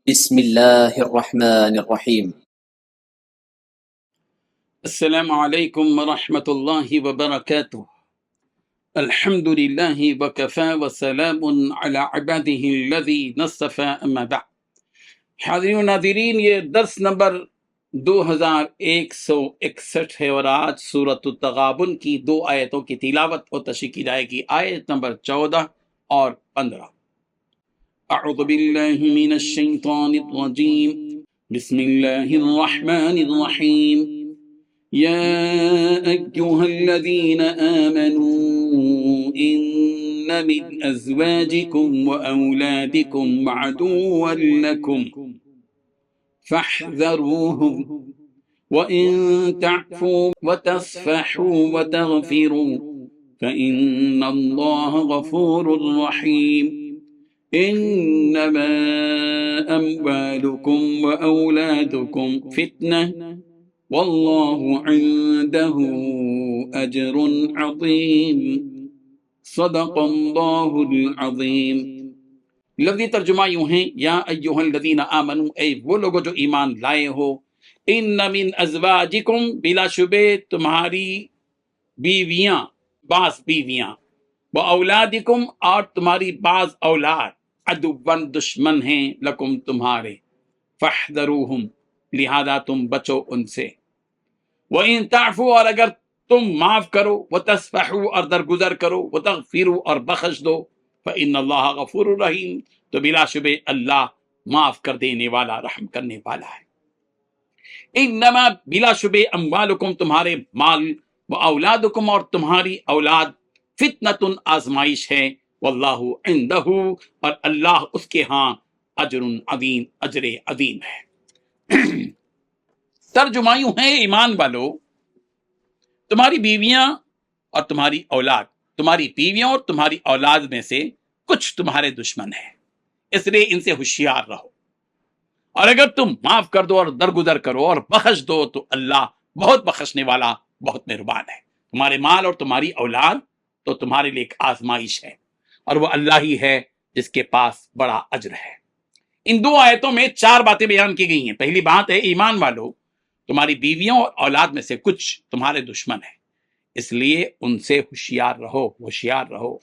بسم الله الرحمن الرحيم. السلام علیکم ورحمۃ اللہ وبرکاتہ۔ الحمد للہ وکفى وسلام علی عباده الذین اصطفى اما بعد۔ حاضرین و ناظرین، یہ درس نمبر 2161 ہے اور آج سورۃ التغابن کی دو آیتوں کی تلاوت اور تشریح کی جائے گی، آیت نمبر 14 اور 15۔ اعوذ باللہ من الشیطان الرجیم، بسم اللہ الرحمن الرحیم۔ يا أيها الذين آمنوا إن من أزواجكم وأولادكم عدوا لكم فاحذروهم وإن تعفوا وتصفحوا وتغفروا فإن الله غفور رحيم إنما أموالكم وأولادكم فتنة واللہ عنده اجر عظیم، صدق اللہ العظیم۔ لفظی ترجمہ یوں ہیں، یا ایہا الذین آمنوا، اے وہ لوگو جو ایمان لائے ہو، ان من ازواجکم، بلا شبہ تمہاری بیویاں، بعض بیویاں، و اولادکم، اور تمہاری بعض اولاد، عدوًا دشمن ہیں، لکم تمہارے، فاحذروہم، لہذا تم بچو ان سے، وَإِن تَعْفُوا، اور اگر تم معاف کرو، وَتَصْفَحُوا، اور درگزر کرو، وَتَغْفِرُوا، اور بخش دو، فَإِنَّ اللَّهَ غَفُورٌ رَحِيمٌ، تو بلا شبہ اللہ معاف کر دینے والا، رحم کرنے والا ہے۔ انما، بلا شبہ، اموالکم، تمہارے مال، واولادکم، اور تمہاری اولاد، فتنۃ، آزمائش ہے، واللہ عندہ، اور اللہ اس کے ہاں، اجر عظیم، اجر عظیم ہے۔ ترجمہ یوں ہے، ایمان والو، تمہاری بیویاں اور تمہاری اولاد، تمہاری بیویوں اور تمہاری اولاد میں سے کچھ تمہارے دشمن ہیں، اس لیے ان سے ہوشیار رہو، اور اگر تم معاف کر دو اور درگزر کرو اور بخش دو تو اللہ بہت بخشنے والا، بہت مہربان ہے۔ تمہارے مال اور تمہاری اولاد تو تمہارے لیے ایک آزمائش ہے، اور وہ اللہ ہی ہے جس کے پاس بڑا اجر ہے۔ ان دو آیتوں میں 4 باتیں بیان کی گئی ہیں۔ پہلی بات ہے، ایمان والو، تمہاری بیویوں اور اولاد میں سے کچھ تمہارے دشمن ہیں، اس لیے ان سے ہوشیار رہو، ہوشیار رہو۔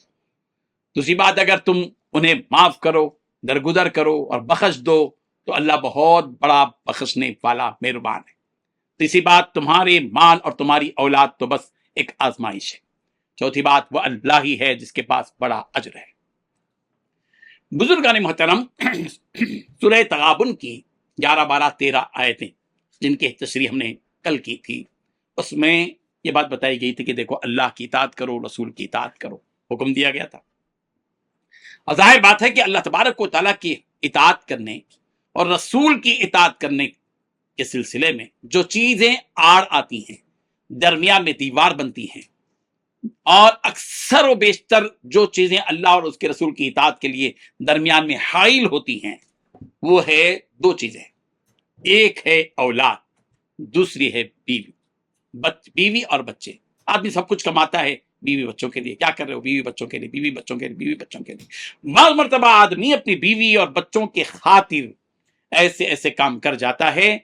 دوسری بات، اگر تم انہیں معاف کرو، درگزر کرو اور بخش دو تو اللہ بہت بڑا بخشنے والا، مہربان ہے۔ تیسری بات، تمہارے مال اور تمہاری اولاد تو بس ایک آزمائش ہے۔ چوتھی بات، وہ اللہ ہی ہے جس کے پاس بڑا اجر ہے۔ بزرگان محترم، سورہ تغابن کی 11، 12، 13 آیتیں جن کی تشریح ہم نے کل کی تھی، اس میں یہ بات بتائی گئی تھی کہ دیکھو، اللہ کی اطاعت کرو، رسول کی اطاعت کرو، حکم دیا گیا تھا۔ اور ظاہر بات ہے کہ اللہ تبارک و تعالیٰ کی اطاعت کرنے اور رسول کی اطاعت کرنے کے سلسلے میں جو چیزیں آڑ آتی ہیں، درمیان میں دیوار بنتی ہیں، اور اکثر و بیشتر جو چیزیں اللہ اور اس کے رسول کی اطاعت کے لیے درمیان میں حائل ہوتی ہیں، وہ ہے 2 چیزیں، ایک ہے اولاد، دوسری ہے بیوی، بیوی اور بچے۔ آدمی سب کچھ کماتا ہے بیوی بچوں کے لیے، کیا کر رہے ہو؟ بیوی بچوں کے لیے، بیوی بچوں کے لیے، بیوی بچوں کے لیے۔ بعض مرتبہ آدمی اپنی بیوی اور بچوں کے خاطر ایسے ایسے کام کر جاتا ہے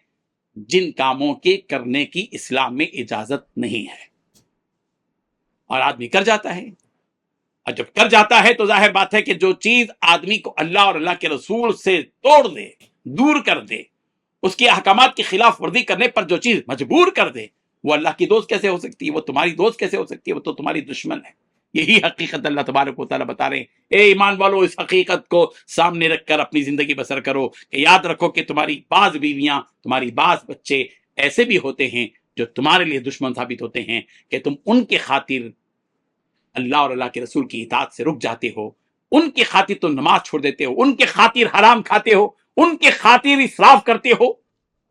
جن کاموں کے کرنے کی اسلام میں اجازت نہیں ہے، اور آدمی کر جاتا ہے۔ اور جب کر جاتا ہے تو ظاہر بات ہے کہ جو چیز آدمی کو اللہ اور اللہ کے رسول سے توڑ دے، دور کر دے، اس کے احکامات کی خلاف ورزی کرنے پر جو چیز مجبور کر دے، وہ اللہ کی دوست کیسے ہو سکتی ہے؟ وہ تمہاری دوست کیسے ہو سکتی ہے؟ وہ تو تمہاری دشمن ہے۔ یہی حقیقت اللہ تبارک و تعالیٰ بتا رہے ہیں۔ اے ایمان والو، اس حقیقت کو سامنے رکھ کر اپنی زندگی بسر کرو کہ یاد رکھو کہ تمہاری بعض بیویاں، تمہاری بعض بچے ایسے بھی ہوتے ہیں جو تمہارے لیے دشمن ثابت ہوتے ہیں کہ تم ان کے خاطر اللہ اور اللہ کے رسول کی اطاعت سے رک جاتے ہو، ان کی خاطر تم نماز چھوڑ دیتے ہو، ان کے خاطر حرام کھاتے ہو، ان کے خاطر اسراف کرتے ہو۔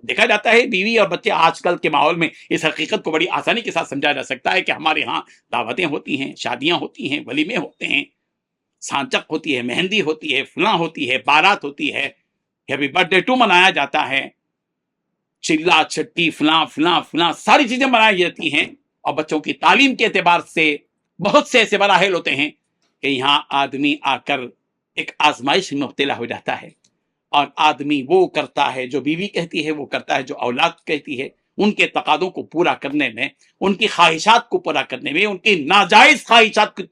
دیکھا جاتا ہے بیوی اور بچے، آج کل کے ماحول میں اس حقیقت کو بڑی آسانی کے ساتھ سمجھا جا سکتا ہے کہ ہمارے ہاں دعوتیں ہوتی ہیں، شادیاں ہوتی ہیں، ولیمے ہوتے ہیں، سانچک ہوتی ہے، مہندی ہوتی ہے، فلاں ہوتی ہے، بارات ہوتی ہے، ہیپی برتھ ڈے ٹو منایا جاتا ہے، چلا چھٹی فلاں فلاں فلاں ساری چیزیں منائی جاتی ہیں، اور بچوں کی تعلیم کے اعتبار سے بہت سے ایسے مراحل ہوتے ہیں کہ یہاں آدمی آ کر ایک آزمائش میں مبتلا ہو جاتا ہے، اور آدمی وہ کرتا ہے جو بیوی کہتی ہے، وہ کرتا ہے جو اولاد کہتی ہے، ان کے تقاضوں کو پورا کرنے میں، ان کی خواہشات کو پورا کرنے میں، ان کی ناجائز خواہشات کو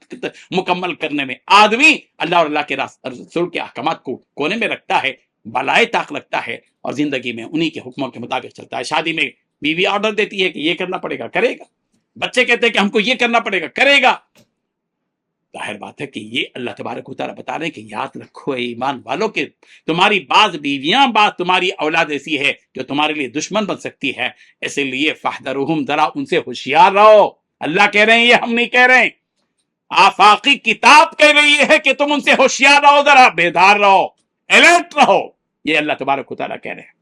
مکمل کرنے میں آدمی اللہ اور اللہ کے رسول کے احکامات کو کونے میں رکھتا ہے، بالائے طاق رکھتا ہے، اور زندگی میں انہی کے حکموں کے مطابق چلتا ہے۔ شادی میں بیوی آرڈر دیتی ہے کہ یہ کرنا پڑے گا، کرے گا۔ بچے کہتے ہیں کہ ہم کو یہ کرنا پڑے گا، کرے گا۔ ظاہر بات ہے کہ یہ اللہ تبارک و تعالیٰ بتا رہے ہیں کہ یاد رکھو اے ایمان والوں کہ تمہاری بعض بیویاں، بعض تمہاری اولاد ایسی ہے جو تمہارے لیے دشمن بن سکتی ہے، اسی لیے فاحذرہم، ذرا ان سے ہوشیار رہو۔ اللہ کہہ رہے ہیں، یہ ہم نہیں کہہ رہے ہیں، آفاقی کتاب کہہ رہی ہے کہ تم ان سے ہوشیار رہو، ذرا بیدار رہو، الرٹ رہو، یہ اللہ تبارک و تعالیٰ کہہ رہے ہیں۔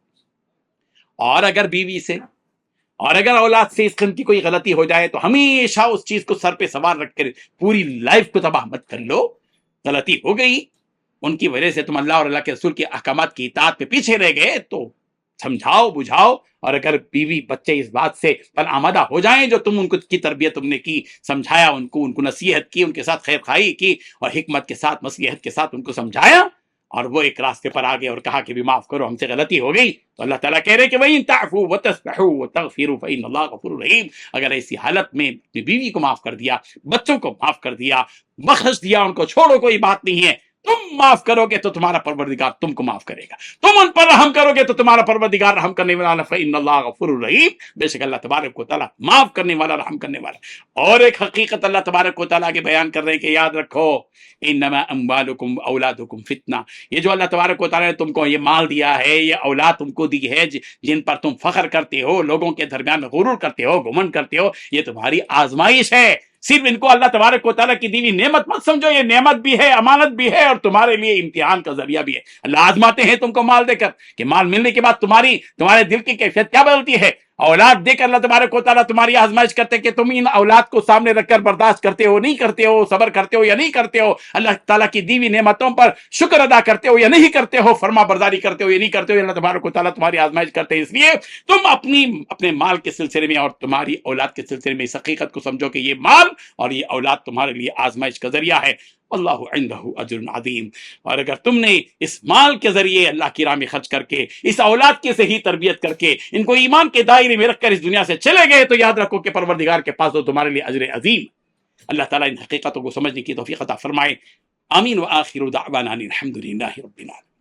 اور اگر بیوی سے اور اگر اولاد سے اس قسم کی کوئی غلطی ہو جائے تو ہمیشہ اس چیز کو سر پہ سوار رکھ کر پوری لائف کو تباہ مت کر لو۔ غلطی ہو گئی، ان کی وجہ سے تم اللہ اور اللہ کے رسول کے احکامات کی اطاعت پہ پیچھے رہ گئے تو سمجھاؤ، بجھاؤ۔ اور اگر بیوی بچے اس بات سے بل آمادہ ہو جائیں جو تم ان کو کی تربیت تم نے کی، سمجھایا ان کو نصیحت کی، ان کے ساتھ خیر خواہی کی اور حکمت کے ساتھ، مصلحت کے ساتھ ان کو سمجھایا، اور وہ ایک راستے پر آگے اور کہا کہ بھی معاف کرو، ہم سے غلطی ہو گئی، تو اللہ تعالیٰ کہہ رہے کہ وَإِن تَعْفُوا وَتَصْفَحُوا وَتَغْفِرُوا فَإِنَّ اللَّهَ غَفُورٌ رَحِيمٌ۔ اگر ایسی حالت میں اپنی بیوی کو معاف کر دیا، بچوں کو معاف کر دیا، بخش دیا ان کو، چھوڑو، کوئی بات نہیں ہے، تم معاف کرو گے تو تمہارا پروردگار تم کو معاف کرے گا، تم ان پر رحم کرو گے تو تمہارا پروردگار رحم کرنے والا، فإن اللہ غفور رحیم، بے شک اللہ تبارک و تعالیٰ معاف کرنے والا، رحم کرنے والا۔ اور ایک حقیقت اللہ تبارک و تعالیٰ کے بیان کر رہے ہیں کہ یاد رکھو، انما اموالکم اولادکم فتنہ، یہ جو اللہ تبارک و تعالیٰ نے تم کو یہ مال دیا ہے، یہ اولاد تم کو دی ہے جن پر تم فخر کرتے ہو، لوگوں کے درمیان میں غرور کرتے ہو، گھمنڈ کرتے ہو، یہ تمہاری آزمائش ہے۔ صرف ان کو اللہ تبارک و تعالیٰ کی دی ہوئی نعمت مت سمجھو، یہ نعمت بھی ہے، امانت بھی ہے، اور تمہارے لیے امتحان کا ذریعہ بھی ہے۔ اللہ آزماتے ہیں تم کو مال دے کر کہ مال ملنے کے بعد تمہارے دل کی کیفیت کیا بدلتی ہے۔ اولاد دے کر اللہ تبارک و تعالیٰ تمہاری آزمائش کرتے کہ تم ان اولاد کو سامنے رکھ کر برداشت کرتے ہو، نہیں کرتے ہو، صبر کرتے ہو یا نہیں کرتے ہو، اللہ تعالیٰ کی دی ہوئی نعمتوں پر شکر ادا کرتے ہو یا نہیں کرتے ہو، فرما برداری کرتے ہو یا نہیں کرتے ہو، اللہ تبارک و تعالیٰ تمہاری آزمائش کرتے ہیں۔ اس لیے تم اپنے مال کے سلسلے میں اور تمہاری اولاد کے سلسلے میں اس حقیقت کو سمجھو کہ یہ مال اور یہ اولاد تمہارے لیے آزمائش کا ذریعہ ہے۔ اللہ عنہ اجر عظیم۔ اور اگر تم نے اس مال کے ذریعے اللہ کی راہ میں خرچ کر کے، اس اولاد کی صحیح تربیت کر کے، ان کو ایمان کے دائرے میں رکھ کر اس دنیا سے چلے گئے تو یاد رکھو کہ پروردگار کے پاس تو تمہارے لیے اجر عظیم۔ اللہ تعالیٰ ان حقیقتوں کو سمجھنے کی توفیق عطا فرمائے۔ آمین۔ وآخر دعوانا الحمد للہ رب العالمین۔